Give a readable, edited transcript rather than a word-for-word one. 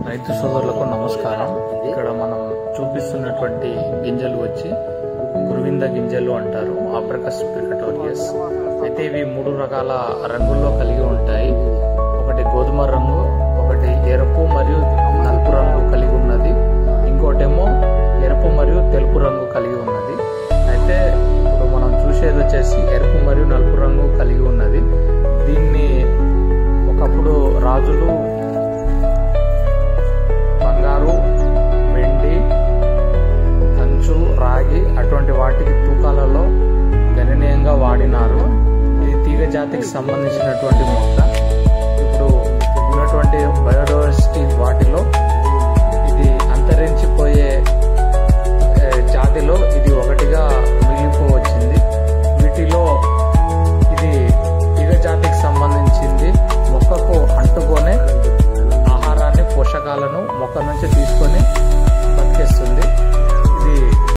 రైతు సోదరులకు నమస్కారం. ఇక్కడ మనం చూపిస్తున్నటువంటి గింజలు వచ్చి గురువింద గింజలు అంటారు, ఆబ్రకస్ ప్రికటోరియస్. అయితే ఇవి 3 రకాల రంగుల్లో కలిగి ఉంటాయి. ఒకటి గోధుమ రంగు, ఒకటి ఎరుపు మరియు నలుపు రంగు కలిగి ఉన్నది, ఇంకోటేమో ఎరుపు మరియు తెలుపు రంగు కలిగి ఉన్నది. అయితే ఇప్పుడు మనం చూసేది వచ్చేసి ఎరుపు మరియు నలుపు రంగు కలిగి ఉన్నది. దీన్ని ఒకప్పుడు రాజులు బంగారు, వెండి, కంచు, రాగి అటువంటి వాటికి తూకాలలో గణనీయంగా వాడినారు. ఇది తీగ జాతికి సంబంధించినటువంటి మొక్క. ఇప్పుడు ఉన్నటువంటి బయోడైవర్సిటీ వాటిలో ఇది అంతరించిపోయే జాతిలో ఇది ఒకటిగా మిగిలిపోవచ్చింది. వీటిలో ఇది తీగ జాతికి సంబంధించింది. మొక్కకు అంటుకొనే ఆహారాన్ని, పోషకాలను మొక్క నుంచి తీసుకొని